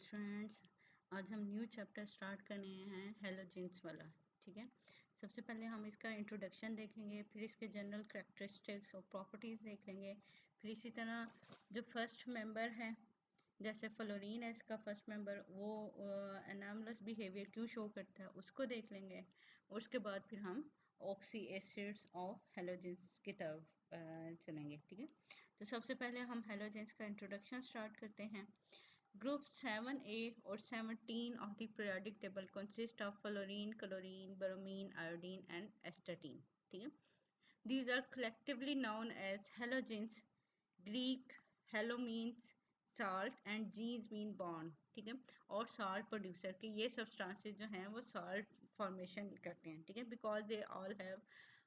Students, आज हम new chapter start करने हैं हेलोजेंस वाला। ठीक है, सबसे पहले हम इसका इंट्रोडक्शन देखेंगे, फिर इसके जनरल करैक्टरिस्टिक्स और प्रॉपर्टीज़ देख लेंगे। फिर इसी तरह जो फर्स्ट मेंबर है, जैसे फ्लोरीन है इसका फर्स्ट मेंबर, वो एनामलस बिहेवियर क्यों शो करता है उसको देख लेंगे। और उसके बाद फिर हम ऑक्सी एसिड्स ऑफ हेलोजेंस की तरफ चलेंगे। ठीक है, तो सबसे पहले हम हेलोजेंस का इंट्रोडक्शन स्टार्ट करते हैं। Group 7A or 17 of the periodic table consist of fluorine, chlorine, bromine, iodine and astatine. ठीक है, these are collectively known as halogens. Greek halo means salt and genes mean bond. ठीक है, और salt producer के ये substances जो हैं वो salt formation करते हैं। ठीक है, because they all have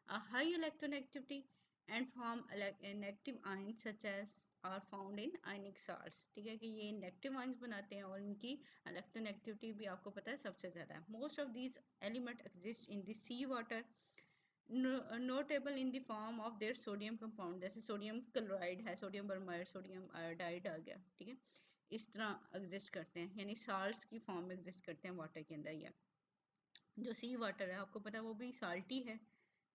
a high electronegativity and form negative ions such as are found in ionic salts. ठीक है, कि ये नेगेटिव आयंस बनाते हैं और इनकी इलेक्ट्रोनेगेटिविटी भी आपको पता है सबसे ज़्यादा है। Most of these element exist in the sea water, notable in the form of their sodium compound, जैसे सोडियम क्लोराइड है, सोडियम ब्रोमाइड, सोडियम आयोडाइड आ गया। ठीक है, इस तरह एग्जिस्ट करते हैं, यानी साल्ट्स की फॉर्म में एग्जिस्ट करते हैं वाटर के अंदर। या जो सी वाटर है आपको पता है वो भी साल्टी है,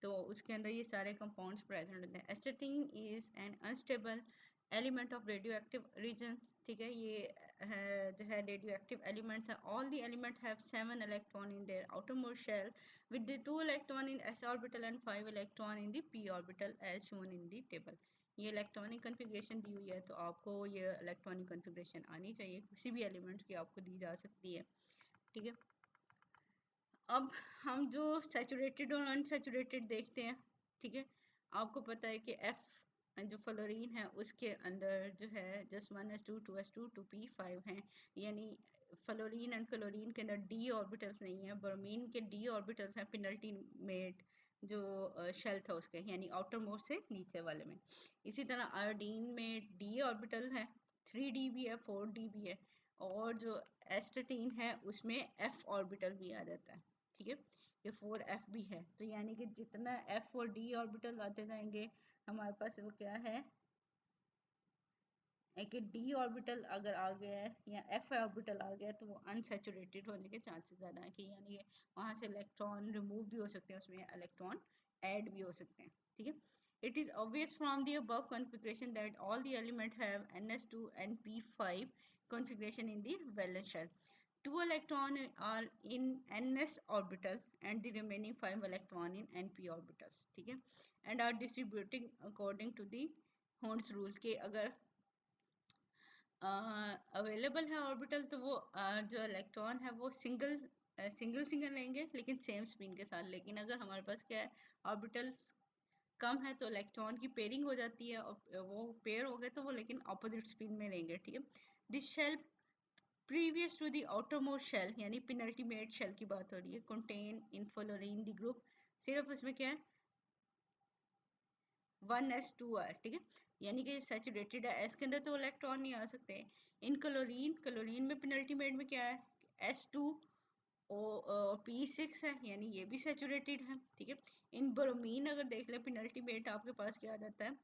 तो उसके अंदर ये सारे कंपाउंड्स प्रेजेंट होते हैं। Astatine is an unstable element of radioactive reasons. ठीक है, ये है जो है रेडियो एक्टिव एलिमेंट्स है। All the element have 7 electron in their outermost shell with the 2 electron in s orbital and 5 electron in the p orbital as shown in the table. ये electronic configuration दी हुई है, तो आपको ये electronic configuration आनी चाहिए, किसी भी एलिमेंट की आपको दी जा सकती है। ठीक है, अब हम जो सैचुरेटेड और अनसैचुरेटेड देखते हैं। ठीक है, आपको पता है कि F जो फ्लोरीन है उसके अंदर जो है जस्ट 1s2 2s2 2p5 हैं, यानी फ्लोरीन एंड क्लोरीन के अंदर d ऑर्बिटल्स नहीं है। ब्रोमीन के d ऑर्बिटल्स हैं पेनल्टीमेट जो शेल था उसके, यानी आउटर मोस्ट से नीचे वाले में। इसी तरह आयोडीन में d ऑर्बिटल है, 3d भी है, 4d भी है, और जो एस्टेटीन है उसमें f ऑर्बिटल भी आ जाता है। ठीक है, ये 4f भी है, तो यानी कि जितना f और d ऑर्बिटल आते जाएंगे हमारे पास वो क्या है कि d ऑर्बिटल अगर आ गया है या f ऑर्बिटल आ गया है तो वो अनसैचुरेटेड होने के चांसेस ज़्यादा है, कि यानी वहाँ से इलेक्ट्रॉन रिमूव भी हो सकते हैं, उसमें इलेक्ट्रॉन ऐड भी हो सकते हैं। ठीक है, it is obvious from the above configuration that all the elements have ns2 and p5 configuration in the valence shell. 2 electrons are in ns orbital and the remaining 5 electrons in np orbitals. ठीक है, and are distributing according to the Hund's rule के अगर available है orbital तो वो जो electron है वो सिंगल रहेंगे लेकिन सेम स्पिन के साथ। लेकिन अगर हमारे पास क्या है ऑर्बिटल्स कम है तो इलेक्ट्रॉन की पेयरिंग हो जाती है, और वो पेयर हो गए तो वो लेकिन ऑपोजिट स्पिन में रहेंगे। ठीक है, this shell previous to the outermost shell, यानी पेनल्टीमेट शेल की बात हो रही है, contain in fluorine the group, सिर्फ उसमें क्या है 1s2r। ठीक है, यानी कि सैचुरेटेड है, s के अंदर तो इलेक्ट्रॉन नहीं आ सकते। इन क्लोरीन में पेनल्टीमेट में क्या है s2 और p6 है, यानी ये भी सैचुरेटेड है। ठीक है, इन ब्रोमीन अगर देख ले पेनल्टीमेट आपके पास क्या आ जाता है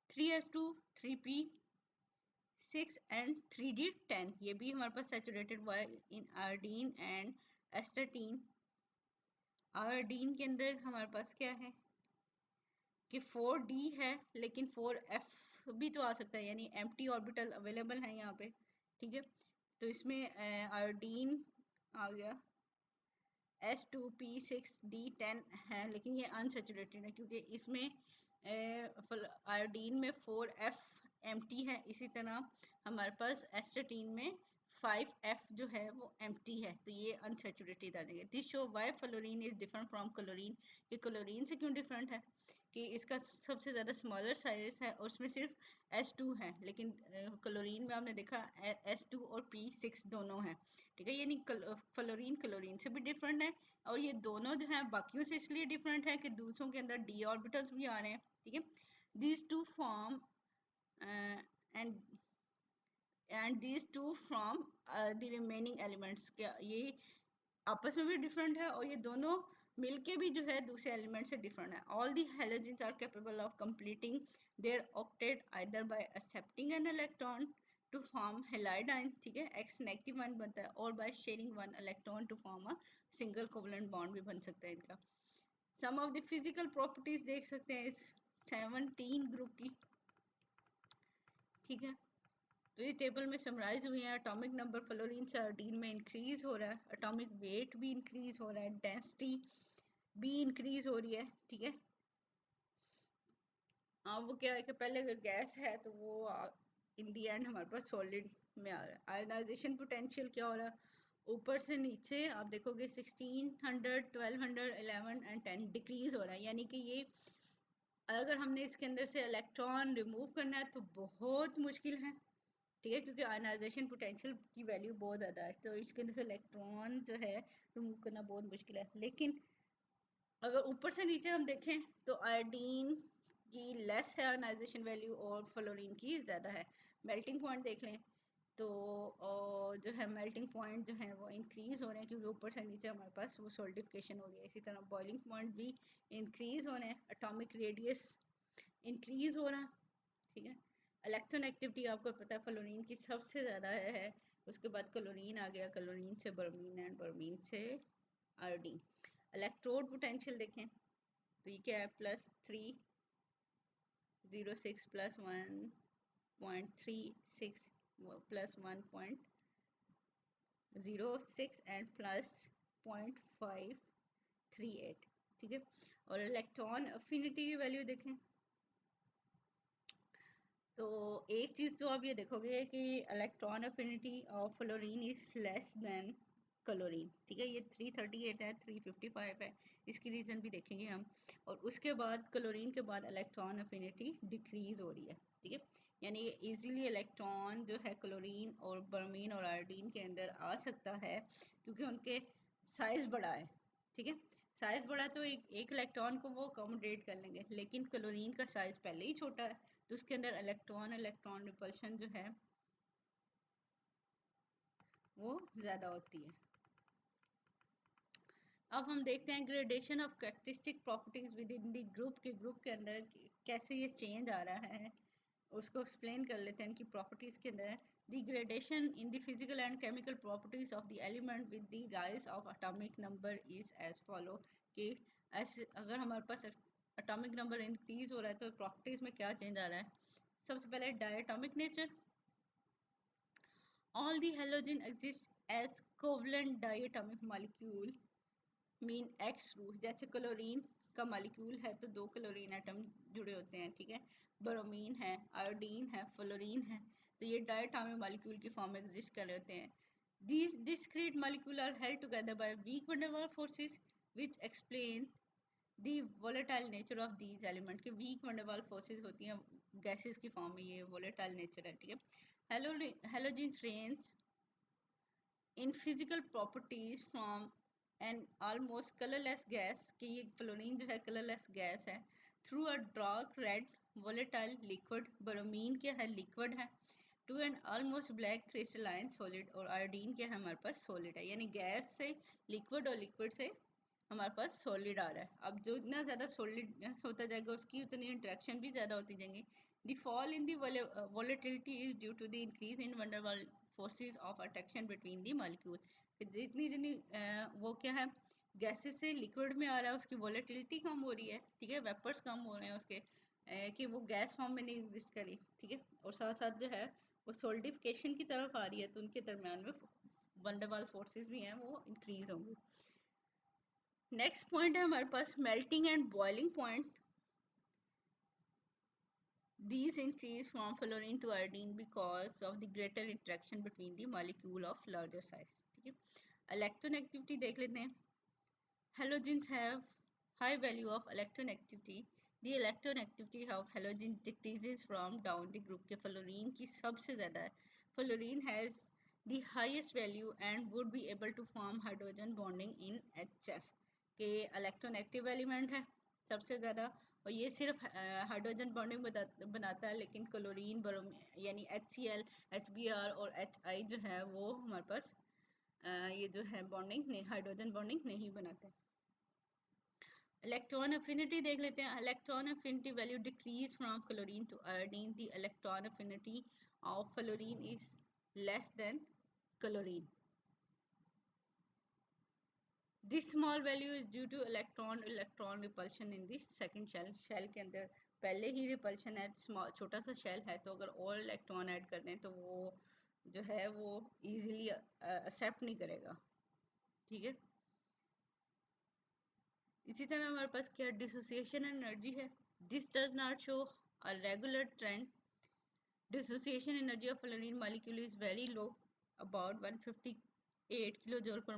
3s2 3p6 एंड 3d10, ये भी हमारे पास सैचुरेटेड हुआ है। इन आयोडीन एंड एस्टेटीन, आयोडीन के अंदर हमारे पास क्या है कि 4d है लेकिन 4f भी तो आ सकता है, यानी एम्प्टी ऑर्बिटल अवेलेबल है यहाँ पे। ठीक है, तो इसमें आयोडीन आ गया S2P6D10 है, लेकिन ये अनसेचुरेटेड है क्योंकि इसमें आयोडीन में 4f एम्प्टी है। इसी तरह हमारे पास एस्टेटीन में 5f जो है वो एम्प्टी है, तो ये अनसेचुरेटेड आ जाएंगे। This show why fluorine is different from chlorine, ये क्लोरीन से क्यों डिफरेंट है कि इसका सबसे ज़्यादा स्मॉलर साइज है और उसमें सिर्फ S2 है, लेकिन क्लोरीन में आपने देखा S2 और P6 दोनों हैं। ठीक है, यानी फ्लोरीन क्लोरीन से भी डिफरेंट है, और ये दोनों जो हैं बाकियों से इसलिए डिफरेंट है कि दूसरों के अंदर d ऑर्बिटल्स भी आ रहे हैं। ठीक है, these two form and these two from the remaining elements, क्या ये आपस में भी डिफरेंट है और ये दोनों मिलके भी जो है दूसरे एलिमेंट से डिफरेंट है। All the halogens are capable of completing their octet either by accepting an electron to form halide ion, ठीक है, X नेगेटिव वन बनता है, और by sharing one electron to form a single covalent bond भी बन सकता है इनका। Some of the physical properties देख सकते हैं इस 17 ग्रुप की, ठीक है। तो ये टेबल में समराइज हुई है। एटॉमिक नंबर फ्लोरीन से आयोडीन में इंक्रीज हो रहा है, एटॉमिक वेट भी इंक्रीज हो रहा है, डेंसिटी भी इंक्रीज हो रही है, ठीक है। वो क्या है कि पहले अगर गैस है तो वो इन दी एंड हमारे पास सॉलिड में आ रहा है। आयनाइजेशन पोटेंशियल क्या हो रहा है, ऊपर से नीचे आप देखोगे 1600, 1200, 11 एंड 10 डिक्रीज हो रहा है, यानी कि ये अगर हमने इसके अंदर से इलेक्ट्रॉन रिमूव करना है तो बहुत मुश्किल है, ठीक है, क्योंकि आयनाइजेशन पोटेंशियल की वैल्यू बहुत ज़्यादा है, तो इसके अंदर से इलेक्ट्रॉन जो है रिमूव करना बहुत मुश्किल है। लेकिन अगर ऊपर से नीचे हम देखें तो आयोडीन की लेस है आयनाइजेशन वैल्यू और फ्लोरीन की ज़्यादा है। मेल्टिंग पॉइंट देख लें तो जो है मेल्टिंग पॉइंट जो है वो इंक्रीज हो रहे हैं, क्योंकि ऊपर से नीचे हमारे पास वो सॉल्डिफिकेशन हो गया। इसी तरह बॉइलिंग पॉइंट भी इंक्रीज हो रहे हैं, एटॉमिक रेडियस इंक्रीज हो रहा है, ठीक है। इलेक्ट्रॉन एक्टिविटी आपको पता है फ्लोरीन की सबसे ज़्यादा है, उसके बाद क्लोरीन आ गया, क्लोरीन से ब्रोमीन एंड ब्रोमीन से आयोडीन। इलेक्ट्रोड पोटेंशियल देखें तो ये क्या है, +306 +1.36 +1.06 एंड +0.538, ठीक है। और इलेक्ट्रॉन अफिनिटी की वैल्यू देखें तो एक चीज़ तो आप ये देखोगे कि electron affinity of fluorine is less than chlorine, ठीक है। ये 338 है, 355 है, इसकी रीज़न भी देखेंगे हम। और उसके बाद क्लोरीन के बाद इलेक्ट्रॉन अफिनिटी डिक्रीज हो रही है, ठीक है। यानी इजीली इलेक्ट्रॉन जो है क्लोरीन और ब्रोमीन और आयोडीन के अंदर आ सकता है, क्योंकि उनके साइज बड़ा है, ठीक है। साइज बड़ा तो एक इलेक्ट्रॉन को वो अकोमोडेट कर लेंगे, लेकिन क्लोरीन का साइज पहले ही छोटा है, तो उसके अंदर इलेक्ट्रॉन इलेक्ट्रॉन रिपल्शन जो है वो ज़्यादा होती है। अब हम देखते हैं gradation of characteristic properties with in the group के अंदर कैसे ये चेंज आ रहा है, उसको एक्सप्लेन कर लेते हैं इनकी प्रॉपर्टीज के अंदर। The gradation in the physical and chemical properties of the element with the rise of atomic number is as follow, कि ऐसे अगर हमारे पास एटॉमिक नंबर इंक्रीज हो रहा है तो प्रॉपर्टीज में क्या चेंज आ रहा है। सबसे पहले diatomic nature, all the halogen exist as covalent diatomic molecule mean x group. जैसे क्लोरीन का मॉलिक्यूल है तो दो क्लोरीन एटम जुड़े होते हैं, ठीक है। ब्रोमीन है, आयोडीन है, फ्लोरीन है, तो ये डायटोमिक मॉलिक्यूल की फॉर्म में एग्जिस्ट कर रहे होते हैं। These discrete molecules are held together by weak van der Waals forces which explain the volatile nature of these elements। के weak van der Waals forces होती हैं गैसेस की फॉर्म में, ये volatile nature है, ठीक है। Halogens range in physical properties from an almost colorless gas, कि ये फ्लोरीन जो है कलरलेस गैस है, through a dark red volatile liquid, bromine क्या है लिक्विड है, to an almost black crystalline solid, और आयोडीन क्या है हमारे पास सॉलिड है। यानी गैस से लिक्विड और लिक्विड से हमारे पास सॉलिड आ रहा है। अब जो इतना ज़्यादा सॉलिड होता जाएगा उसकी उतनी इंट्रैक्शन भी ज़्यादा होती जाएंगी। The fall in the volatility is due to the increase in van der Waals forces of attraction between the molecule. जितनी जितनी वो क्या है गैसेस से लिक्विड में आ रहा है उसकी वॉलेटिलिटी कम हो रही है, ठीक है, वेपर्स कम हो रहे हैं उसके, कि वो गैस फॉर्म में नहीं एग्जिस्ट करी, ठीक है। और साथ साथ जो है वो सोल्डिफिकेशन की तरफ आ रही है, तो उनके दरम्यान में वंडरवाल फोर्सेस भी हैं वो इंक्रीज होंगे। नेक्स्ट पॉइंट है हमारे पास melting and boiling point. These increase from fluorine to iodine because of the greater interaction between the molecule of larger size, ठीक है। इलेक्ट्रॉन एक्टिविटी देख लेते हैं। Halogens have high value of electron activity. The electron activity of halogen decreases from down the group के fluorine की सबसे ज़्यादा है। Fluorine has the highest value and would be able to form hydrogen bonding in HF, के electron active element है सबसे ज़्यादा, और ये सिर्फ हाइड्रोजन बॉन्डिंग बनाता है, लेकिन क्लोरीन ब्रोमीन यानी HCl, HBr और HI जो है वो हमारे पास ये जो है बॉन्डिंग नहीं, हाइड्रोजन बॉन्डिंग नहीं बनाते। इलेक्ट्रॉन अफिनिटी देख लेते हैं। Electron affinity value decrease from chlorine to iodine. The electron affinity of fluorine is less than chlorine. This small value is due to electron repulsion in the second shell. Shell के अंदर पहले ही repulsion है, small छोटा सा shell है, तो अगर और इलेक्ट्रॉन ऐड कर दें तो वो जो है वो easily accept नहीं करेगा, ठीक है। इसी तरह हमारे पास क्या डिसोसिएशन एनर्जी है। This does not show a regular trend. Dissociation energy of fluorine molecule is very low, about 158 kilojoule per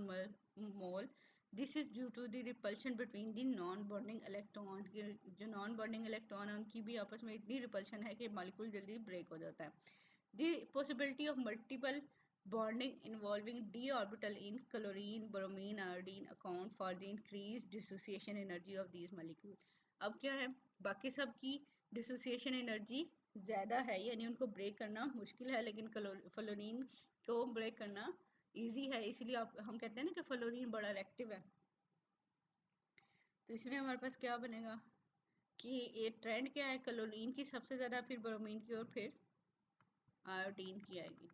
mole. This is due to the repulsion between the non-bonding electron। जो non-bonding electron है उनकी भी आपस में इतनी repulsion है कि molecule जल्दी break हो जाता है। The possibility of multiple bonding involving d orbital in chlorine, bromine, iodine account for the increased dissociation energy of these molecules। अब क्या है, बाकी सब की dissociation energy ज़्यादा है, यानी उनको ब्रेक करना मुश्किल है, लेकिन फ्लोरीन को ब्रेक करना इजी है, इसलिए आप हम कहते हैं ना कि फ्लोरीन बड़ा रिएक्टिव है। तो इसमें हमारे पास क्या बनेगा कि ये ट्रेंड क्या है, क्लोरीन की सबसे ज़्यादा, फिर ब्रोमीन की, और फिर आयोडीन की आएगी।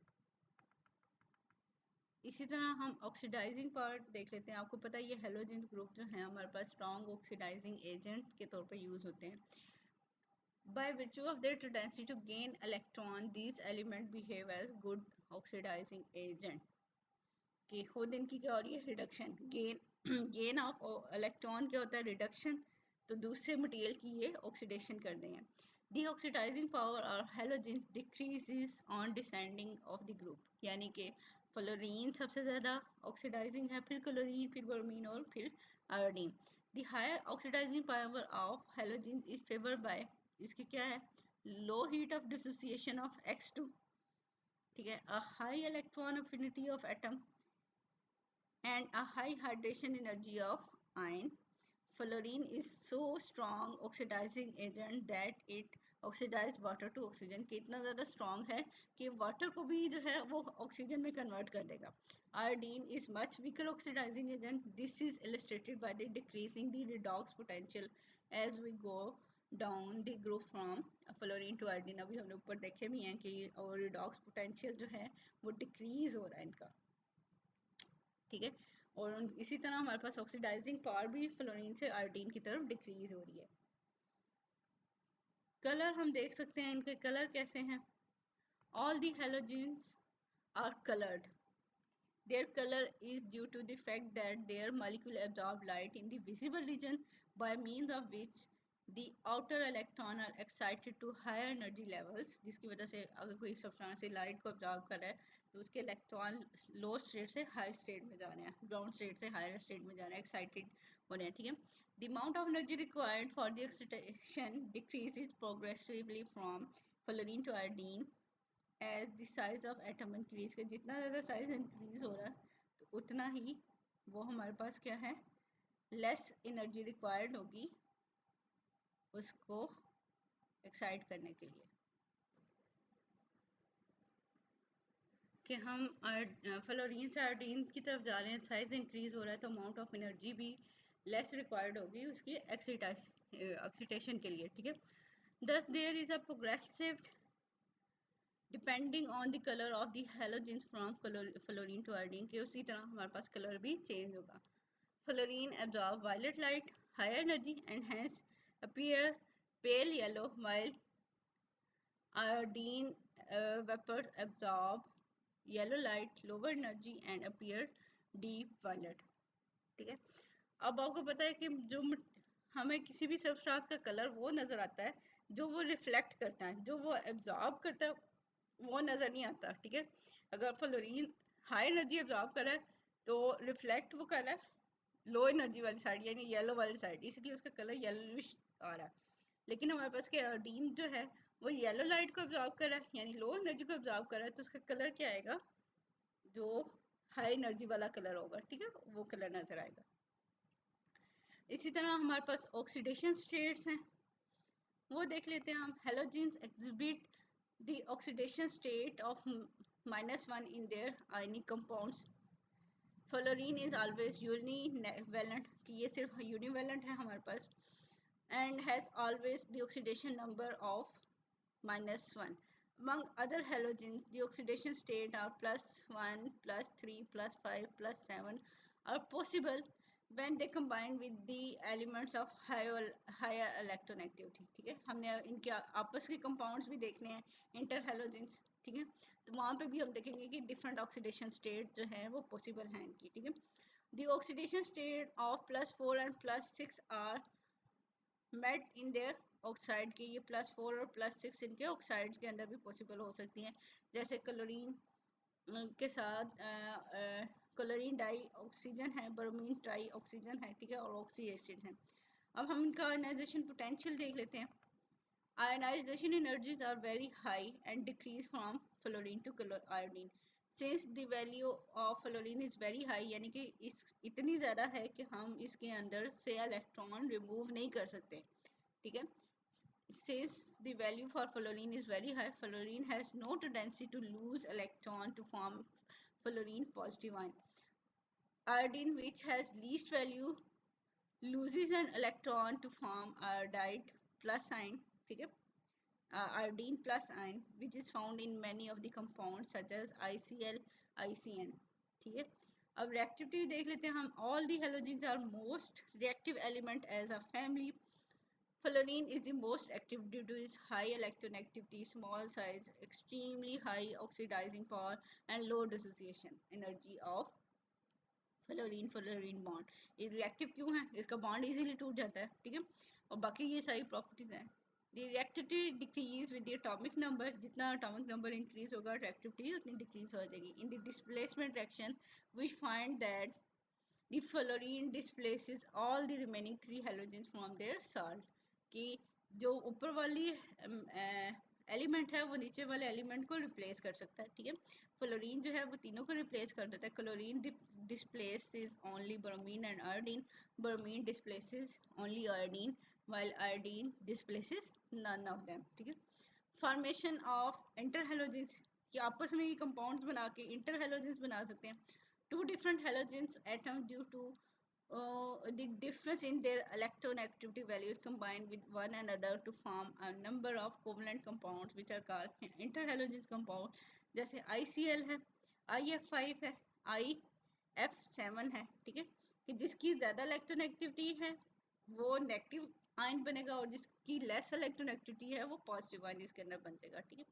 इसी तरह हम ऑक्सीडाइजिंग पार्ट देख लेते हैं। आपको पता है ये हेलोजेंस ग्रुप जो है हमारे पास स्ट्रॉन्ग ऑक्सीडाइजिंग एजेंट के तौर पे यूज़ होते हैं। By virtue of their tendency to gain electron, these elements behave as good oxidizing agent। कि खुद इनकी क्या हो रही है, रिडक्शन, गेन ऑफ इलेक्ट्रॉन क्या होता है, रिडक्शन, तो दूसरे मटेरियल की ये ऑक्सीडेशन कर देंगे। दी ऑक्सीडाइजिंग पावर और halogen decreases on descending of the group, यानी कि फ्लोरीन सबसे ज़्यादा ऑक्सीडाइजिंग है, फिर क्लोरीन, फिर ब्रोमीन और फिर iodine. The higher oxidizing power of halogen is favoured by, इसकी क्या है, low heat of dissociation of X2, ठीक है, a high electron affinity of atom and a high hydration energy of ion. Fluorine is so strong oxidizing agent that it oxidize water to oxygen, कि इतना ज़्यादा strong है कि water को भी जो है वो oxygen में convert कर देगा। Iodine is much weaker oxidizing agent. This is illustrated by the decreasing the redox potential as we go down the group from fluorine to iodine। अभी हमने ऊपर देखे भी हैं कि और redox potential जो है वो decrease हो रहा है इनका, ठीक है। और इसी तरह हमारे पास ऑक्सीडाइजिंग पावर भी फ्लोरीन से आयोडीन की तरफ डिक्रीज हो रही है। कलर हम देख सकते हैं, इनके कलर कैसे हैं। All the halogens are coloured. Their color is due to the fact that their molecule absorb light in the visible region, by means of which the outer electron are excited to higher energy levels। जिसकी वजह से अगर कोई substance से light को absorb कर रहा है तो उसके इलेक्ट्रॉन लो स्टेट से हाई स्टेट में जा रहे हैं, ग्राउंड स्टेट से हायर स्टेट में जा रहे हैं, एक्साइटेड हो रहे हैं, ठीक है। The amount of energy required for the excitation decreases progressively from fluorine to iodine as the size of atom increase के, जितना ज़्यादा साइज इंक्रीज हो रहा है तो उतना ही वो हमारे पास क्या है, लेस एनर्जी रिक्वायर्ड होगी उसको एक्साइट करने के लिए। कि हम फ्लोरीन से आयोडीन की तरफ जा रहे हैं, साइज इंक्रीज हो रहा है तो अमाउंट ऑफ एनर्जी भी लेस रिक्वायर्ड होगी उसकी एक्साइटेशन के लिए, ठीक है। Thus there is a progressive depending on the colour of the halogens from fluorine to iodine, के उसी तरह हमारे पास कलर भी चेंज होगा। Fluorine absorb violet light higher energy and hence appear pale yellow, while iodine vapors absorb yellow light lower energy and appear deep violet, ठीक है। अब आपको पता है कि जो हमें किसी भी सब्सटेंस का कलर वो नज़र आता है जो वो रिफ्लेक्ट करता है, जो वो एब्जॉर्ब करता है वो नज़र नहीं आता, ठीक है। अगर फ्लोरीन हाई एनर्जी एब्जॉर्ब कर रहा है तो रिफ्लेक्ट वो कर रहा है लो एनर्जी वाली साइड, यानी येलो वाली साइड, इसलिए उसका कलर येलोइश आ रहा है। लेकिन हमारे पास के आयोडीन जो है वो येलो लाइट को एब्जॉर्ब कर रहा है, यानी लो एनर्जी को एब्जॉर्ब कर रहा है, तो उसका कलर क्या आएगा, जो हाई एनर्जी वाला कलर होगा, ठीक है, वो कलर नजर आएगा। इसी तरह हमारे पास ऑक्सीडेशन स्टेट्स हैं, वो देख लेते हैं हम। Halogens exhibit the oxidation state of -1 in their ionic compounds. Fluorine is always univalent, कि ये सिर्फ यूनिवैलेंट है हमारे पास, and has always the oxidation number of -1, Among other halogens, the oxidation state are +1, +3, +5, +7 are possible when they combine with the elements of higher electronegativiटी. ठीक है, हमने इनके आपस के कंपाउंड्स भी देखने हैं, इंटर हेलोजेंस. ठीक है, तो वहाँ पे भी हम देखेंगे कि डिफरेंट ऑक्सीडेशन स्टेट जो है वो पॉसिबल हैं इनकी. ठीक है, the oxidation state of +4 and +6 are met in their oxide के. ये +4 और +6 इनके ऑक्साइड्स के अंदर भी पॉसिबल हो सकती हैं, जैसे क्लोरीन के साथ क्लोरीन डाई ऑक्सीजन है, ब्रोमीन ट्राई ऑक्सीजन है. ठीक है, और ऑक्सी एसिड है. अब हम इनका आयनाइजेशन पोटेंशियल देख लेते हैं. Ionization energies are very high and decrease from fluorine to iodine. Since the value of fluorine is very high, यानी कि इस इतनी ज़्यादा है कि हम इसके अंदर से इलेक्ट्रॉन रिमूव नहीं कर सकते. ठीक है, since the value for fluorine is very high, fluorine has no tendency to lose electron to form fluorine positive ion. Iodine, which has least value, loses an electron to form iodide plus ion. ठीक है, iodine plus ion, which is found in many of the compounds such as ICl, ICN. ठीक है, अब reactivity देख लेते हैं हम. All the halogens are most reactive element as a family. Fluorine is the most active due to its high electronegativity, small size, extremely high oxidizing power, and low dissociation energy of fluorine bond. ये reactive क्यों है? इसका bond easily टूट जाता है. ठीक है, और बाकी ये सारी प्रॉपर्टीज हैं. The reactivity decrease with the atomic number. जितना एटॉमिक नंबर इंक्रीज होगा रिएक्टिविटी उतनी डिक्रीज हो जाएगी. In the displacement reaction we find that the fluorine displaces all the remaining 3 halogens from their salt. कि जो ऊपर वाली एलिमेंट है वो नीचे वाले एलिमेंट को रिप्लेस कर सकता है. ठीक है, फ्लोरीन जो है वो तीनों को रिप्लेस कर देता है. Chlorine displaces only bromine and iodine. Bromine displaces only iodine, while iodine displaces none of them. ठीक है, फॉर्मेशन ऑफ इंटरहेलोजेंस, कि आपस में ये कंपाउंड्स बना के इंटरहेलोजेंस बना सकते हैं. Two different halogens atoms due to the difference in their electronegativity values combine with one another to form a number of covalent compounds which are called interhalogens compound. जैसे ICl है, IF5 है, IF7 है. ठीक है, कि जिसकी ज़्यादा electronegativity है वो नेगेटिव आयन बनेगा और जिसकी लेस इलेक्ट्रोनेगेटिविटी है वो पॉजिटिव आयन इसके अंदर बन जाएगा. ठीक है,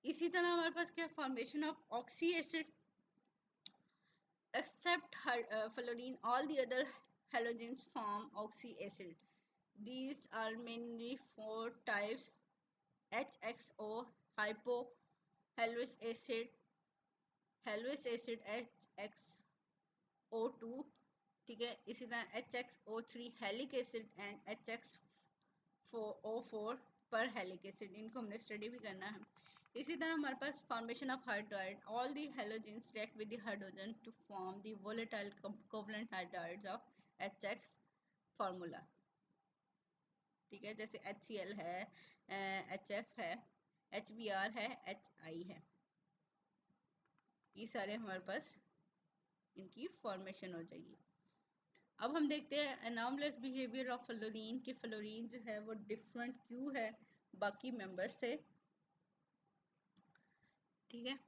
इसी तरह हमारे पास क्या formation of oxy acid. Except fluorine, all the other halogens form oxy acid. These are mainly 4 types: HXO, hypo, Halous acid, HXO2. ठीक है, इसी तरह HXO3 हेलिक एसिड एंड HXO4 पर हेलिक एसिड. इनको हमने स्टडी भी करना है. इसी तरह हमारे पास formation of hydride. All the halogens react with the hydrogen to form the volatile covalent hydrides of HX formula. ठीक है, जैसे HCl है, HF है, HBr है, HI है. ये सारे हमारे पास इनकी फॉर्मेशन हो जाएगी. अब हम देखते हैं एनॉमलस बिहेवियर ऑफ फ्लोरीन, कि फ्लोरीन जो है वो डिफरेंट क्यों है बाकी मेंबर से. ठीक है,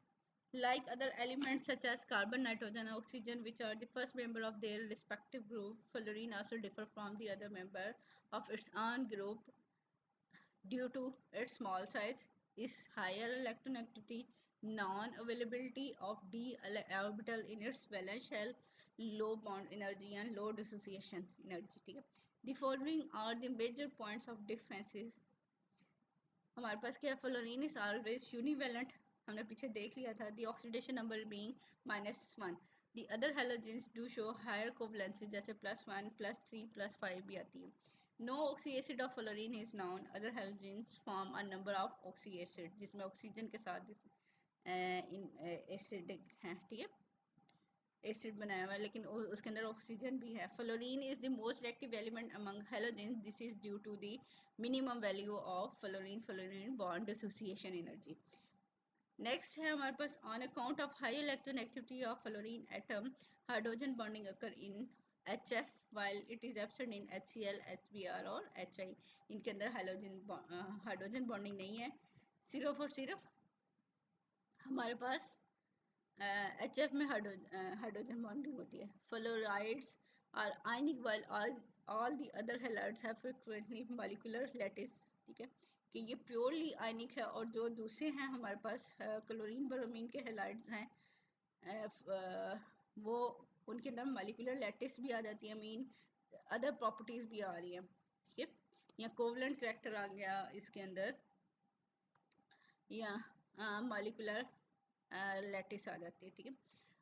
like other elements such as carbon, nitrogen, oxygen, which are the first member of their respective group, fluorine also differ from the other member of its own group due to its small size, its higher electronegativity, non-availability of d orbital in its valence shell, low bond energy and low dissociation energy. ठीक है, the following are the major points of differences. हमारे पास क्या, fluorine is always यूनिवेलेंट, हमने पीछे देख लिया था. The oxidation number being -1. The other halogens do show higher covalency, जैसे +1, +3, +5 भी आती है. No oxy acid of fluorine is known. Other halogens form a number of oxy acid, जिसमें ऑक्सीजन के साथ एसिडिक हैं. ठीक है, एसिड बनाया हुआ है लेकिन उसके अंदर ऑक्सीजन भी है. Fluorine is the most reactive element among halogens. This is due to the minimum value of fluorine bond dissociation energy. Next है हमारे पास on account of high electronegativity of fluorine atom, hydrogen bonding occur in HF while it is absent in HCl, HBr और HI. इनके अंदर hydrogen bonding नहीं है. सिर्फ और सिर्फ हमारे पास HF में हाइड्रोजन बॉन्डिंग होती है। Fluorides are ionic while all the other halides have frequently molecular lattice. ठीक है कि ये प्योरली आयनिक है, और जो दूसरे हैं हमारे पास क्लोरीन ब्रोमीन के हैलाइड्स हैं, वो उनके अंदर मॉलिक्यूलर लैटिस भी आ जाती है, मीन अदर प्रॉपर्टीज भी आ रही है। ठीक है, या कोवलेंट करैक्टर आ गया इसके अंदर, या मॉलिक्यूलर लैटिस आ जाती है। ठीक है,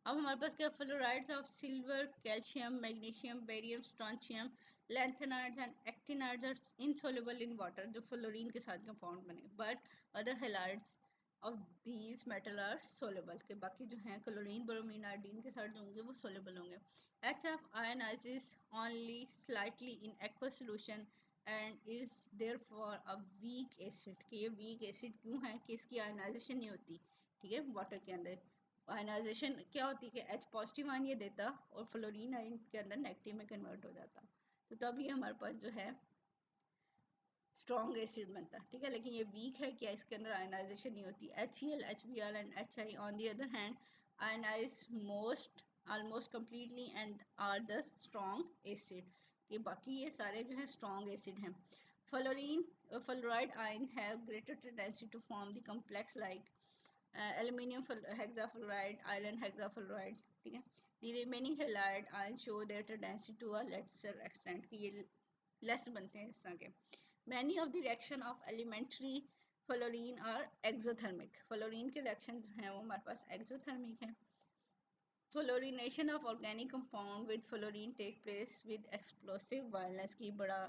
अब हमारे पास क्या, fluorides of silver, calcium, magnesium, barium, strontium, lanthanides and actinides are insoluble in water, जो फ्लोरीन के साथ कंपाउंड बने, but other halides of these metal are soluble, के बाकी जो हैं क्लोरीन ब्रोमीन आयोडीन के साथ जो होंगे वो सोलेबल होंगे। HF ionizes only slightly in aqueous solution and is therefore a weak acid, कि ये वीक एसिड क्यों है, कि इसकी आयनाइजेशन नहीं होती। ठीक है, वाटर के अंदर आयनाइजेशन क्या होती है कि H पॉजिटिव आयन ये देता और फ्लोरीन आयन के अंदर नेगेटिव में कन्वर्ट हो जाता, तो तब ये हमारे पास जो है स्ट्रॉन्ग एसिड बनता है। ठीक है, लेकिन ये वीक है, क्या इसके अंदर आयनाइजेशन नहीं होती। HCl, HBr and HI on the other hand ionize almost completely and are the strong acid, कि बाकी ये सारे जो है स्ट्रॉन्ग एसिड हैं। Fluoride ion have greater tendency to form the complex like aluminium hexafluoride, iron hexafluoride। ठीक है, the remaining halide ions show their tendency to a lesser extent, कि ये लेस बनते हैं इस तरह के। Many of the reaction of elementary fluorine are exothermic, fluorine के रिएक्शन जो हैं वो हमारे पास एक्सोथर्मिक हैं। Fluorination of organic compound with fluorine take place with explosive violence, की बड़ा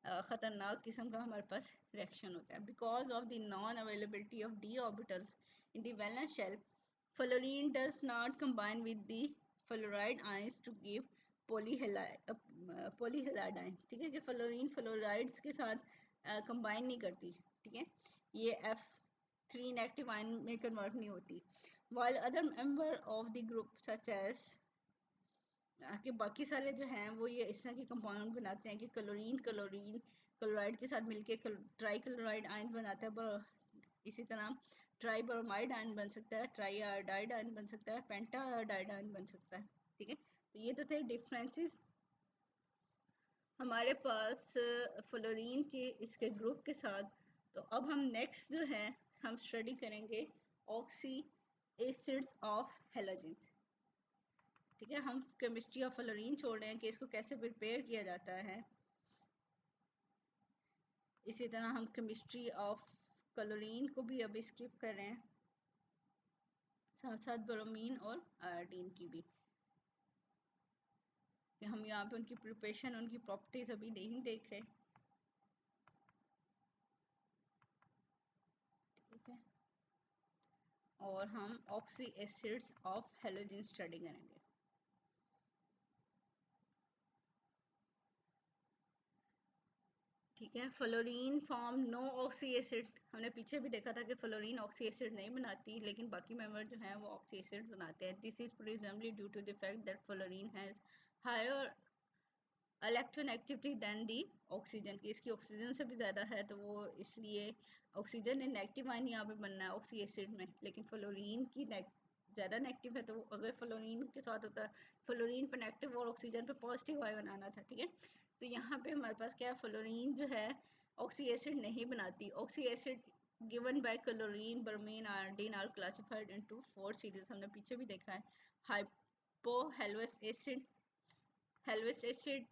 ख़तरनाक किस्म का हमारे पास रिएक्शन होता है। Because of the non availability of d orbitals in the valence shell, fluorine does not combine with the fluoride ions to give polyhalide ion. ठीक है, कि फ्लोरीन फ्लोराइड्स के साथ कंबाइन नहीं करती। ठीक है, ये F3 नेगेटिव आयन में कन्वर्ट नहीं होती, while other member of the group such as कि बाकी सारे जो हैं वो ये इस तरह के कंपाउंड बनाते हैं कि क्लोरीन क्लोरीन क्लोराइड के साथ मिलके ट्राई क्लोराइड आयन बनाता है, इसी तरह ट्राई ब्रोमाइड आयन बन सकता है, ट्राई आयोडाइड आयन बन सकता है, पेंटा आयोडाइड आयन बन सकता है। ठीक है, तो ये तो थे डिफरेंसेस हमारे पास फ्लोरीन के इसके ग्रुप के साथ। तो अब हम नेक्स्ट जो है हम स्टडी करेंगे ऑक्सी एसिड्स ऑफ हैलोजेंस। ठीक है, हम केमिस्ट्री ऑफ फ्लोरीन छोड़ रहे हैं कि इसको कैसे प्रिपेयर किया जाता है, इसी तरह हम केमिस्ट्री ऑफ क्लोरीन को भी अभी स्किप कर रहे हैं, साथ साथ ब्रोमीन और आयोडीन की भी, कि हम यहाँ पे उनकी प्रिपरेशन उनकी प्रॉपर्टीज अभी नहीं देख रहे। ठीक है, और हम oxy acids of halogen study करेंगे। ठीक है, fluorine form no oxy acid, हमने पीछे भी देखा था कि फ्लोरीन ऑक्सी एसिड नहीं बनाती, लेकिन बाकी मेंबर जो हैं वो ऑक्सी एसिड बनाते हैं। This is presumably due to the fact that fluorine has higher electronegativity than the oxygen, की इसकी ऑक्सीजन से भी ज़्यादा है, तो वो इसलिए ऑक्सीजन ने नेगेटिव आयन यहाँ पे बनना है ऑक्सी एसिड में, लेकिन फ्लोरीन की ज़्यादा नेगेटिव है, तो अगर फ्लोरीन के साथ होता है फ्लोरीन पे नेगेटिव और ऑक्सीजन पे पॉजिटिव आयन बनाना था। ठीक है, तो यहाँ पे हमारे पास क्या है, फ्लोरीन जो है ऑक्सी एसिड नहीं बनाती। Oxy acid given by chlorine bromine iodine are classified into 4 series, हमने पीछे भी देखा है, hypohalous acid, halous acid,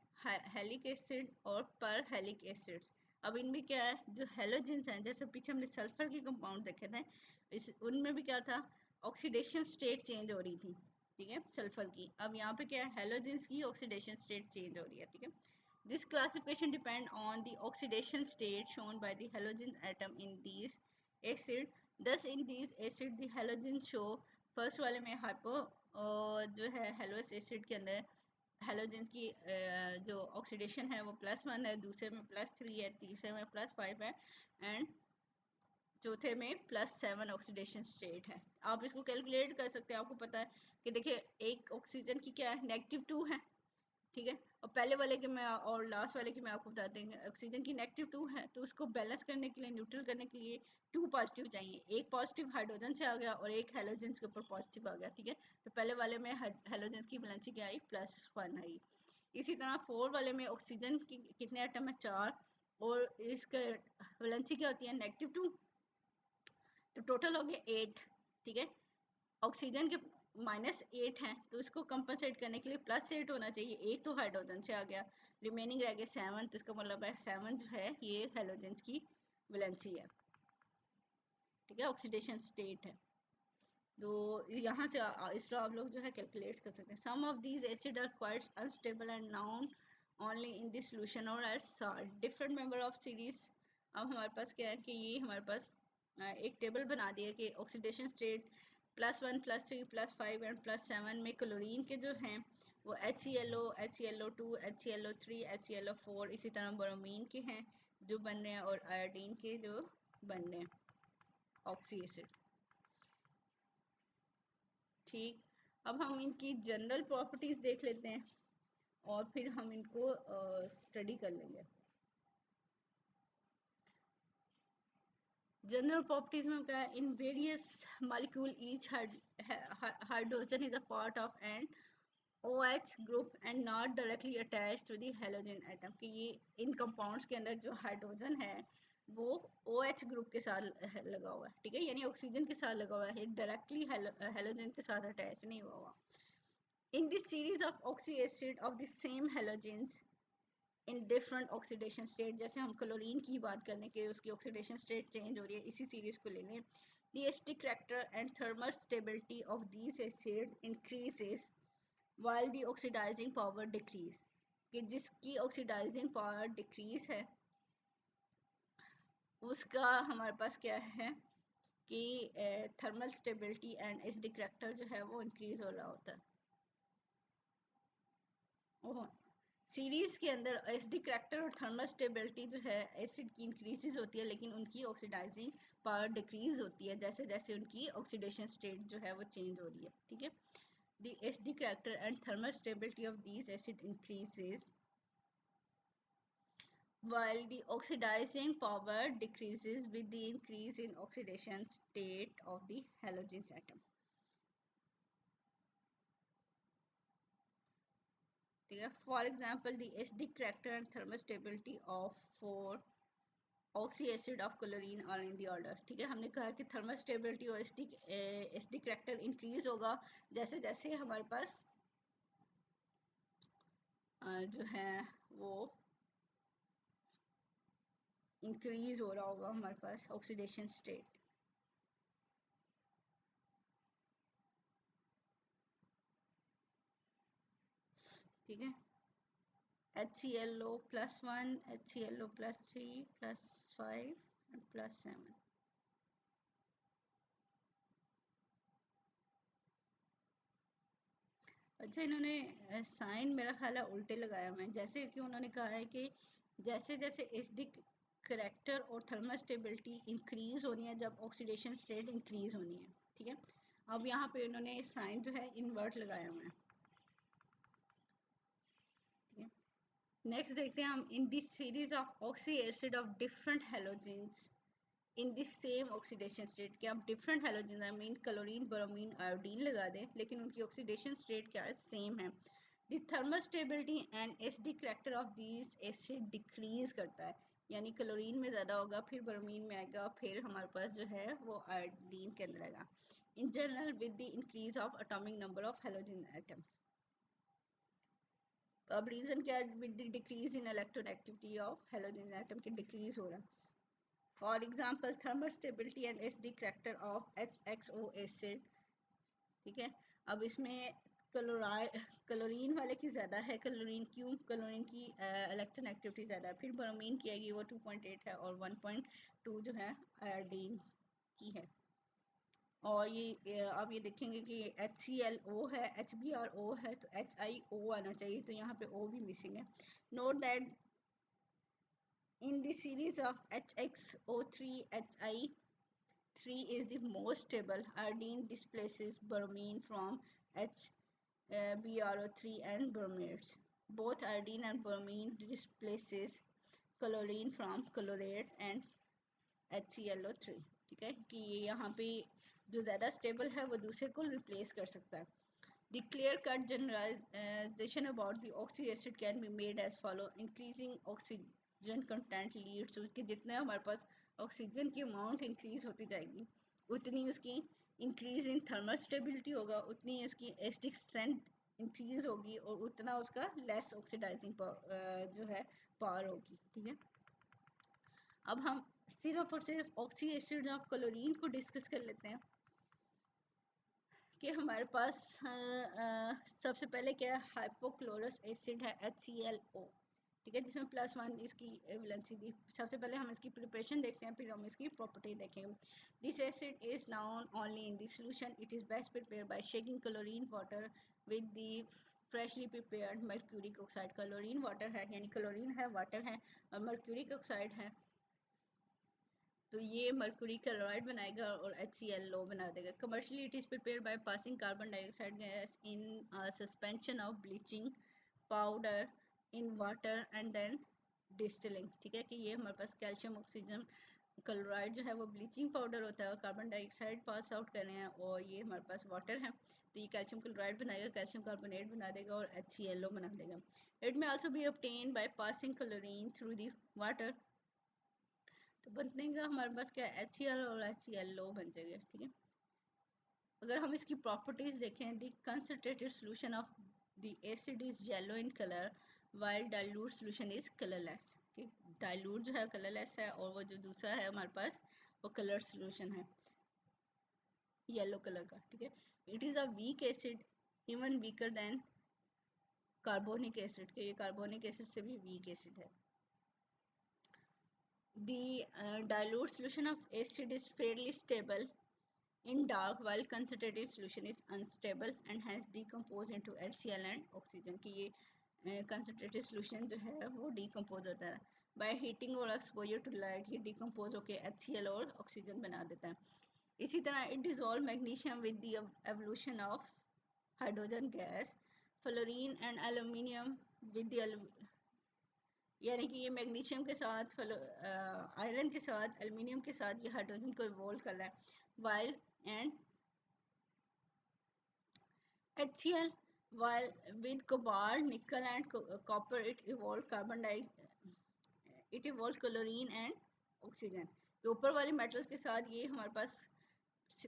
halic acid और पर हेलिक एसिड्स। अब इनमें क्या है, जो हेलोजेंस हैं, जैसे पीछे हमने सल्फर के कंपाउंड देखे थे, इस उनमें भी क्या था, ऑक्सीडेशन स्टेट चेंज हो रही थी। ठीक है, सल्फर की। अब यहाँ पे क्या है, हेलोजेंस की ऑक्सीडेशन स्टेट चेंज हो रही है। ठीक है, this classification depend on the oxidation state shown by the halogen atom in these acid. Thus in these acid the halogen show, first वाले में हाइपो जो है हेलोस एसिड के अंदर हेलोजेंस की जो ऑक्सीडेशन है वो +1 है, दूसरे में +3 है, तीसरे में +5 है, एंड चौथे में +7 ऑक्सीडेशन स्टेट है। आप इसको कैलकुलेट कर सकते हैं, आपको पता है कि देखिए एक ऑक्सीजन की क्या है, -2 है, ठीक है। और पहले वाले के मैं और लास्ट वाले के मैं आपको बता देंगे, ऑक्सीजन की नेगेटिव 2 है तो उसको बैलेंस करने के लिए, न्यूट्रल करने के लिए 2 पॉजिटिव चाहिए। एक पॉजिटिव हाइड्रोजन से आ गया और एक हेलोजन के ऊपर पॉजिटिव आ गया, ठीक है। तो पहले वाले में हेलोजन की वैलेंसी क्या आई, +1 आई। इसी तरह 4 वाले में ऑक्सीजन की कितने एटम है, 4, और इसका वैलेंसी क्या होती है, -2, तो टोटल हो गया 8, ठीक है। ऑक्सीजन के -8 है तो इसको कंपनसेट करने के लिए +8 होना चाहिए। एक तो हाइड्रोजन से आ गया, रिमेनिंग रह गया 7, तो इसका मतलब है 7 जो है ये हेलोजेंस की वैलेंसी है, ठीक है, ऑक्सीडेशन स्टेट है। तो यहाँ से इस तरह आप लोग जो है कैलकुलेट कर सकते हैं। Some of these acid are quite unstable and known only in this solution or as salt, different member of series. अब हमारे पास क्या है कि ये हमारे पास एक टेबल बना दिया कि ऑक्सीडेशन स्टेट +1 +3 +5 एंड +7 में क्लोरीन के जो हैं वो HClO HClO2 HClO3 HClO4, इसी तरह ब्रोमीन के हैं जो बन रहे हैं, और आयोडीन के जो बन रहे हैं ऑक्सी एसिड, ठीक। अब हम इनकी जनरल प्रॉपर्टीज देख लेते हैं और फिर हम इनको स्टडी कर लेंगे। जनरल प्रॉपर्टीज में क्या है, in various molecule each hydrogen is a part of an OH group and not directly attach to the halogen atom, कि ये इन कंपाउंड्स के अंदर जो हाइड्रोजन है वो OH ग्रुप के साथ लगा हुआ है, ठीक है, यानी ऑक्सीजन के साथ लगा हुआ है, डायरेक्टली हेलोजन के साथ अटैच नहीं हुआ हुआ। In this series of oxy acid of the same halogens in different oxidation state, जैसे हम क्लोरीन की बात करने के उसकी ऑक्सीडेशन स्टेट चेंज हो रही है, इसी सीरीज को ले लें। The acidic character and thermal stability of these acid increases while the oxidizing power decrease, कि जिसकी ऑक्सीडाइजिंग पावर डिक्रीज है उसका हमारे पास क्या है कि thermal stability and acidic character जो है वो इंक्रीज हो रहा होता है। सीरीज के अंदर एसिडिक कैरेक्टर और थर्मल स्टेबिलिटी जो है एसिड की इंक्रीजेज होती है, लेकिन उनकी ऑक्सीडाइजिंग पावर डिक्रीज होती है जैसे जैसे उनकी ऑक्सीडेशन स्टेट जो है वो चेंज हो रही है, ठीक है। The acidic character and thermal stability of these acid increases while the oxidizing power decreases with the increase in oxidation state of the halogen atom, ठीक है। For example the acidic character and thermal stability of 4 oxy acid of chlorine are in the order, ठीक है। हमने कहा कि thermal stability और acidic character increase होगा जैसे जैसे हमारे पास जो है वो इंक्रीज हो रहा होगा हमारे पास ऑक्सीडेशन स्टेट, ठीक है। HClO +1 HClO +3 +5 and +7, अच्छा इन्होंने साइन मेरा ख्याल है उल्टे लगाया हुआ है, जैसे कि उन्होंने कहा है कि जैसे जैसे एसिडिक करेक्टर और थर्मल स्टेबिलिटी इंक्रीज होनी है जब ऑक्सीडेशन स्टेट इंक्रीज होनी है, ठीक है। अब यहाँ पे उन्होंने साइन जो है इन्वर्ट लगाया हुआ है, ठीक है। नेक्स्ट देखते हैं हम, in this series of oxy acid of different halogens in this same oxidation state, कि आप different halogen I mean chlorine bromine iodine लगा दें लेकिन उनकी ऑक्सीडेशन स्टेट क्या है, सेम है। The thermal stability and acidic character of this acid decrease करता है, यानी क्लोरीन में ज़्यादा होगा, फिर ब्रोमीन में आएगा, फिर हमारे पास जो है वो आयोडीन के अंदर आएगा। In general with the increase of atomic number of halogen atoms. अब रीजन क्या है, with the decrease in electronegativity of halogen atom के डिक्रीज हो रहा है। For example, thermal stability and acidic character of HXO acid, ठीक है। अब इसमें क्लोरीन वाले की ज़्यादा है, क्लोरीन क्यों, क्लोरीन की इलेक्ट्रोनेगेटिविटी ज़्यादा है, फिर ब्रोमीन की आएगी वो 2.8 है और 1.2 जो है आयोडीन की है। और ये आप ये देखेंगे कि HClO है, HBrO है, तो HIO आना चाहिए, तो यहाँ पे O भी मिसिंग है। Note that in the series of HXO3 Hi3 is the most stable. Iodine displaces bromine from HBrO3 and bromides. both iodine and bromine displaces chlorine from chlorates and HClO3। ठीक है कि ये यहाँ पे जो ज़्यादा स्टेबल है वो दूसरे को रिप्लेस कर सकता है। The clear-cut generalization about the oxy acid can be made as follow: increasing oxygen content leads to कि जितने हमारे पास ऑक्सीजन की अमाउंट इंक्रीज होती जाएगी उतनी उसकी इंक्रीज इन थर्मल स्टेबिलिटी होगा, उतनी उसकी एसिडिक स्ट्रेंथ इंक्रीज होगी और उतना उसका लेस ऑक्सीडाइजिंग जो है पावर होगी। ठीक है, अब हम सिर्फ और सिर्फ ऑक्सी एसिड ऑफ क्लोरीन को डिस्कस कर लेते हैं कि हमारे पास सबसे पहले क्या है, हाइपोक्लोरस एसिड है HClO। ठीक है, जिसमें +1 इसकी वैलेंसी दी। सबसे पहले हम इसकी प्रिपरेशन देखते हैं, फिर हम इसकी प्रॉपर्टी देखेंगे। This acid is noun only in the solution. It is best prepare by shaking chlorine water with the freshly prepared mercuric oxide. Chlorine water है यानी क्लोरीन है, वाटर है और मर्क्यूरिक ऑक्साइड है, तो ये मर्क्यूरी क्लोराइड बनाएगा और HClO बना देगा। Commercially it is prepare by passing carbon dioxide gas in suspension of bleaching powder in water and then distilling. ठीक है कि ये हमारे पास कैल्शियम ऑक्सीजन क्लोराइड जो है वो ब्लीचिंग पाउडर होता है और कार्बन डाइऑक्साइड पास आउट कर रहे हैं और ये हमारे पास वाटर है, तो ये कैल्शियम क्लोराइड बनाएगा, कैल्शियम कार्बोनेट बना देगा और HClO बना देगा। इट में also be obtain by passing chlorine through the water. तो बनने का हमारे पास क्या HCl और HClO बन जाएगा। ठीक है, अगर हम इसकी प्रॉपर्टीज देखें, the concentrated solution of the acid is yellow in colour while dilute solution is colourless. ठीक, डाइल्यूट जो है कलरलेस है और वो जो दूसरा है हमारे पास वो कलर सॉल्यूशन है येलो कलर का। ठीक है, it is a weak acid, even weaker then carbonic acid के, ये कार्बोनिक एसिड से भी वीक एसिड है। The dilute solution of acid is fairly stable in dark, while concentrated solution is unstable and hence decompose into HCl and oxygen। कि ये concentrated solution जो है वो decompose होता है by heating और exposure to light, ये decompose होके HCl और oxygen बना देता है। इसी तरह it dissolve magnesium with the evolution of hydrogen gas, fluorine and aluminium with the यानी कि ये मैग्नीशियम के साथ आयरन के साथ एल्युमिनियम के साथ ये हाइड्रोजन को इवॉल्व कर रहा है। While and HCl while with cobalt, nickel and copper it evolved chlorine and oxygen। तो ऊपर वाले मेटल्स के साथ ये हमारे पास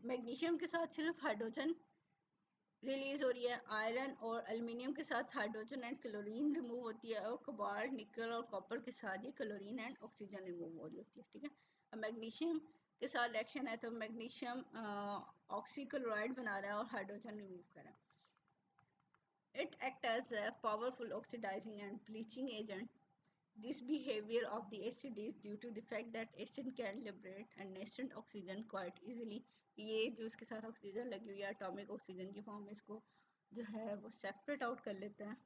मैग्नीशियम के साथ सिर्फ हाइड्रोजन रिलीज हो रही है, आयरन और एल्युमिनियम के साथ हाइड्रोजन एंड क्लोरीन रिमूव होती है और कोबाल्ट, निकल और कॉपर के साथ ये क्लोरीन एंड ऑक्सीजन रिमूव हो रही होती है। ठीक है, अब मैग्नीशियम के साथ रिएक्शन है तो मैग्नीशियम ऑक्सी क्लोराइड बना रहा है और हाइड्रोजन रिमूव कर रहा है। It act as a powerful oxidizing and bleaching agent. This behavior of the acid is due to the fact that acid can liberate a nascent oxygen quite easily। ये जो इसके साथ ऑक्सीजन लगी हुई है एटॉमिक ऑक्सीजन की form में इसको जो है वो सेपरेट आउट कर लेता है।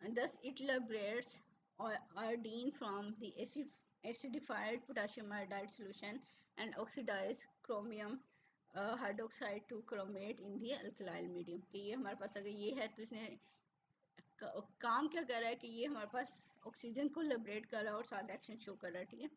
And thus it liberates iodine from the acidified potassium iodide solution and oxidize chromium hydroxide to chromate in the alkyl medium। कि ये हमारे पास अगर ये है तो इसने काम क्या कर रहा है कि ये हमारे पास ऑक्सीजन को लिबरेट कर रहा है और साथ एक्शन शो कर रहा है। ठीक है,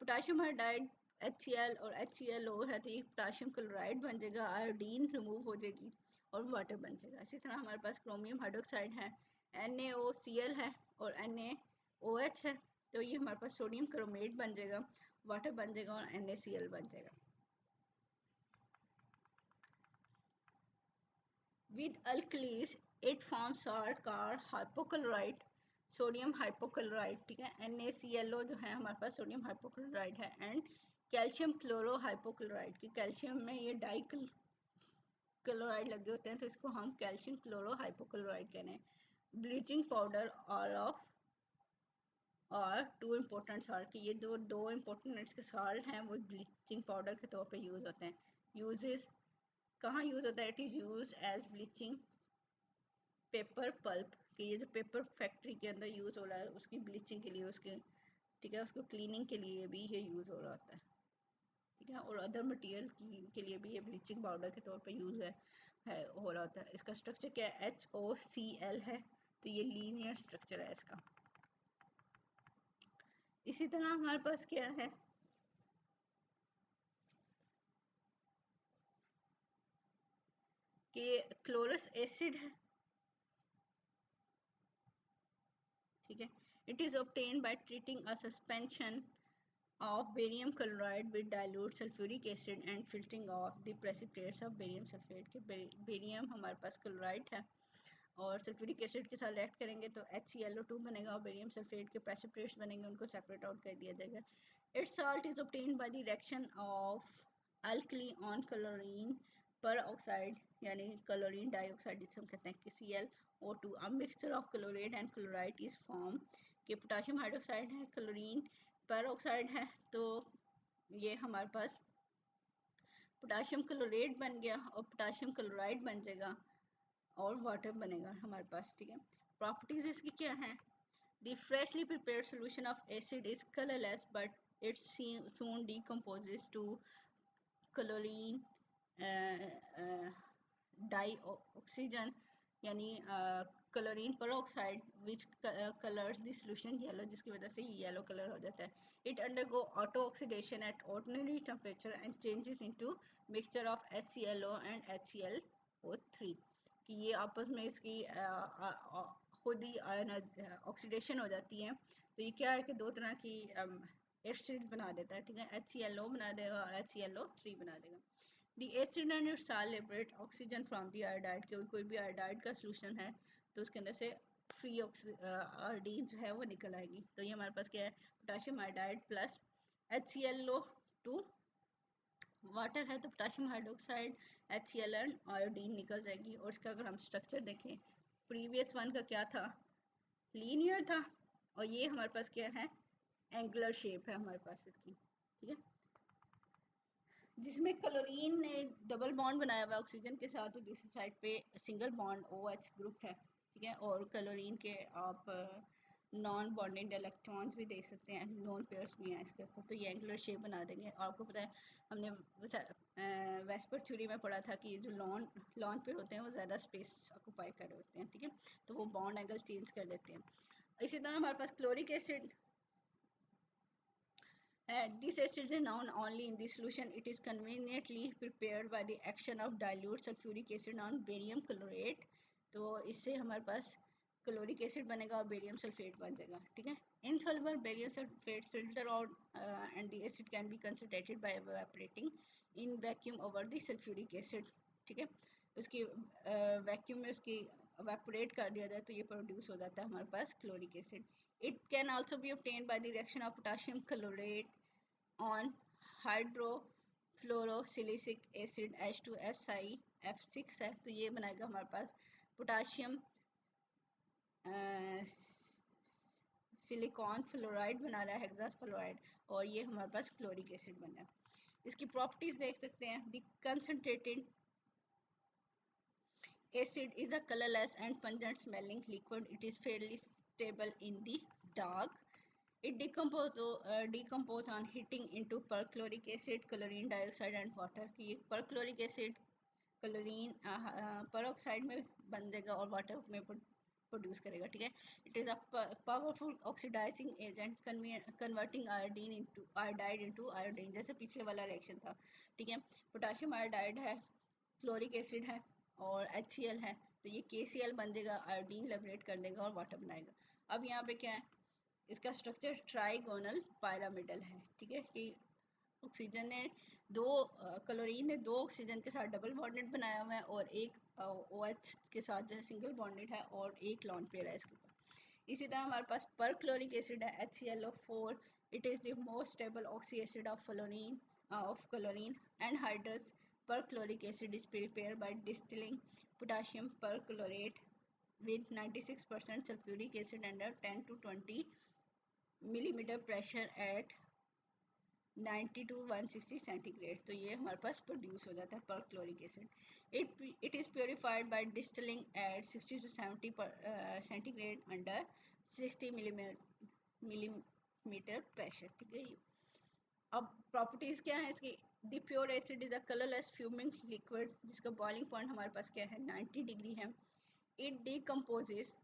पोटाशियम हाइड्राइड HCl और HClO है तो ये पोटाशियम क्लोराइड बन जाएगा, आयोडीन रिमूव हो जाएगी और वाटर बन जाएगा। इसी तरह हमारे पास क्रोमियम हाइड्रोक्साइड है, NaOCl है और NaOH है, तो ये हमारे पास सोडियम क्रोमेट बन जाएगा, वाटर बन जाएगा और NaCl बन जाएगा। With alkalis it forms salt called hypochlorite, sodium hypochloride. ठीक है, NaClO जो है हमारे पास सोडियम हाइपोक्लोराइड है एंड कैल्शियम क्लोरो हाइपोक्लोराइड की कैल्शियम में ये डाई क्लोराइड लगे होते हैं तो इसको हम कैल्शियम क्लोरो हाइपोक्लोराइड कह रहे हैं। ब्लीचिंग पाउडर और टू इम्पोर्टेंट साल्ट की ये दो इम्पोर्टेंट इसके साल्ट हैं वो ब्लीचिंग पाउडर के तौर पे यूज़ होते हैं। यूजेस कहाँ यूज़ होता है, it is use as bleaching paper pulp कि ये जो पेपर फैक्ट्री के अंदर यूज़ हो रहा है उसकी ब्लीचिंग के लिए, उसके ठीक है उसको क्लीनिंग के लिए भी ये यूज़ हो रहा होता है। ठीक है, और अदर मटेरियल के लिए भी ये ब्लीचिंग पाउडर के तौर पे यूज़ है। है हो रहा होता है। इसका स्ट्रक्चर क्या है, HOCl है, तो ये लीनियर स्ट्रक्चर है इसका। इसी तरह हमारे पास क्या है, कि क्लोरस एसिड है, ठीक है। It is obtain by treating a suspension of barium chloride with dilute sulfuric acid and filtering off the precipitates of barium sulfate। के बेरियम हमारे पास क्लोराइड है और सल्फ्यूरिक एसिड के साथ रिएक्ट करेंगे तो HClO2 बनेगा और बेरियम सल्फेट के प्रेसिपिटेट्स बनेंगे, उनको सेपरेट आउट कर दिया जाएगा। It's salt is obtained by the reaction of alkali on chlorine पर ऑक्साइड, यानी क्लोरीन डाइऑक्साइड जिसे हम कहते हैं ClO2। A mixture of chlorate and chloride is form, कि पोटाशियम हाइड्रोक्साइड है, क्लोरीन पर ऑक्साइड है, तो ये हमारे पास पोटाशियम क्लोरेट बन गया और पोटाशियम क्लोराइड बन जाएगा और वाटर बनेगा हमारे पास, ठीक है। प्रॉपर्टीज इसकी क्या है, the freshly prepared solution of acid is colourless but it soon decomposes to chlorine dioxygen, यानी chlorine peroxide which colours the solution yellow, जिसकी वजह से येलो कलर हो जाता है। It undergo auto oxidation at ordinary temperature and changes into mixture of HClO and HClO3, कि ये आपस में इसकी खुद ही ऑक्सीडेशन हो जाती है। तो ये क्या है कि दो तरह की एसिड बना देता है, ठीक है। HClO बना देगा और HClO3 बना देगा। The acid and its salt liberate oxygen from the iodide, क्योंकि कोई भी आयोडाइड का सोल्यूशन है तो उसके अंदर से फ्री आयोडीन जो है वो निकल आएगी। तो ये हमारे पास क्या है, potassium iodide plus HClO2, water है तो potassium hydroxide HCl and iodine निकल जाएगी। और इसका अगर हम स्ट्रक्चर देखें, प्रीवियस वन का क्या था, लीनियर था, और ये हमारे पास क्या है, एंगुलर शेप है हमारे पास इसकी, ठीक है, जिसमें क्लोरीन ने डबल बॉन्ड बनाया हुआ है ऑक्सीजन के साथ, तो दूसरी साइड पे सिंगल बॉन्ड OH ग्रुप है, ठीक है। और क्लोरीन के आप नॉन बॉन्डिंग इलेक्ट्रॉन्स भी देख सकते हैं, लोन पेयर्स भी हैं इसके ऊपर, तो ये एंगुलर शेप बना देंगे। और आपको पता है हमने वेस्पर थ्योरी में पढ़ा था कि जो लॉन पेयर होते हैं वो ज़्यादा स्पेस ऑक्यूपाई कर रहे होते हैं, ठीक है, तो वो बॉन्ड एंगल चेंज कर देते हैं। इसी तरह हमारे पास chloric acid, this acid is known only in the solution. It is conveniently prepared by the action of dilute sulfuric acid on barium chlorate। तो इससे हमारे पास क्लोरिक एसिड बनेगा और बेरियम सल्फेट बन जाएगा, ठीक है। Insoluble barium sulphate filter out and the acid can be concentrated by evaporating in vacuum over the sulphuric acid, ठीक है। उसकी वैक्यूम में उसकी इवेपोरेट कर दिया जाए तो ये प्रोड्यूस हो जाता है हमारे पास chloric acid. It can also be obtained by the reaction of potassium chlorate on hydrofluorosilicic acid H2SiF6 है, तो ये बनाएगा हमारे पास पोटाशियम सिलिकॉन फ्लोराइड बना रहा है, हेक्सास फ्लोराइड, और ये हमारे पास क्लोरिक एसिड बना है। इसकी प्रॉपर्टीज देख सकते हैं, the concentrated acid is a colorless and pungent smelling liquid. It is fairly stable in the dark. It decompose on heating into perchloric acid, chlorine dioxide and water। कि ये perchloric acid chlorine peroxide में बन जाएगा और water में produce करेगा, ठीक है। It is a powerful oxidizing agent converting iodine into iodide into iodine, जैसे पिछले वाला रिएक्शन था, ठीक है। पोटाशियम आयोडाइड है, क्लोरिक एसिड है और HCl है, तो ये KCl बन जाएगा, आयोडीन लिबरेट कर देगा और वाटर बनाएगा। अब यहाँ पे क्या है, इसका स्ट्रक्चर ट्राइगोनल पिरामिडल है, ठीक है, कि ऑक्सीजन ने दो क्लोरीन ने दो ऑक्सीजन के साथ डबल बॉन्डेड बनाया हुआ है और एक OH के साथ जैसे सिंगल बॉन्डेड है और एक लॉन पेयर है इसके ऊपर। इसी तरह हमारे पास पर क्लोरिक एसिड है HClO4। It is the most stable oxy acid of fluorine of chlorine anhydrous perchloric acid is prepared by distilling potassium perchlorate with 96% sulfuric acid under 10 to 20 millimeter pressure at 90 to 160 centigrade, तो ये हमारे पास produce हो जाता है perchloric acid. It is purified by distilling at 60 to 70 centigrade under 60 millimetre pressure, ठीक है। अब प्रॉपर्टीज क्या है इसकी, the pure acid is a colourless fuming liquid जिसका बॉइलिंग पॉइंट हमारे पास क्या है 90 डिग्री है. It decomposes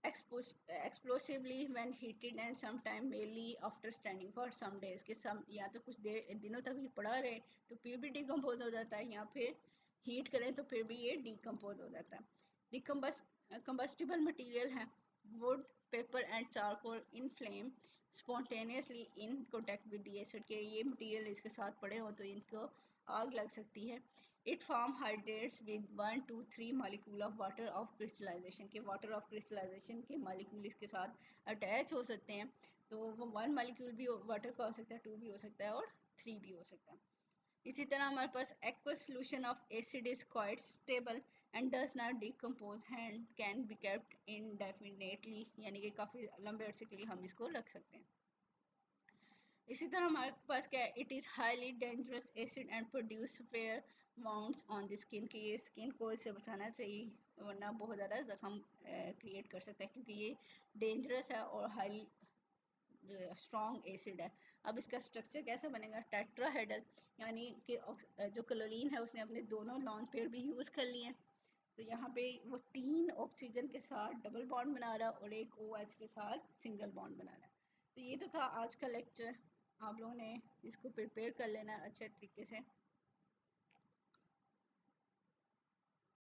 explosively when heated and sometime mainly after standing for some days कि some या तो कुछ देर दिनों तक ये पड़ा रहे तो फिर भी डिकम्पोज हो जाता है या फिर हीट करें तो फिर भी ये डिकम्पोज हो जाता है. कंबस्टिबल मटेरियल है would paper and charcoal in flame spontaneously in contact with the acid के ये मटेरियल इसके साथ पड़े हों तो इनको आग लग सकती है. It form hydrates with 1 to 3 molecule of water of crystallization के वाटर ऑफ क्रिस्टलाइजेशन के मॉलिक्यूल इसके साथ अटैच हो सकते हैं. तो वो 1 मॉलिक्यूल भी वाटर का हो सकता है, 2 भी हो सकता है और 3 भी हो सकता है. इसी तरह हमारे पास aqueous solution of acid is quite stable and does not decompose and can be kept indefinitely यानी कि काफ़ी लंबे अरसे के लिए हम इसको रख सकते हैं. इसी तरह हमारे पास क्या है it is highly dangerous acid and produce fair wounds on the skin कि ये स्किन को इससे बचाना चाहिए वरना बहुत ज़्यादा जख्म क्रिएट कर सकता है क्योंकि ये डेंजरस है और हाई स्ट्रॉन्ग एसिड है. अब इसका स्ट्रक्चर कैसा बनेगा टेट्राहेड्रल यानी कि जो क्लोरीन है उसने अपने दोनों लॉन पेयर भी यूज़ कर लिए हैं तो यहाँ पे वो 3 ऑक्सीजन के साथ डबल बॉन्ड बना रहा है और एक OH के साथ सिंगल बॉन्ड बना रहा है. तो ये तो था आज का लेक्चर. आप लोगों ने इसको प्रिपेयर कर लेना अच्छे तरीके से.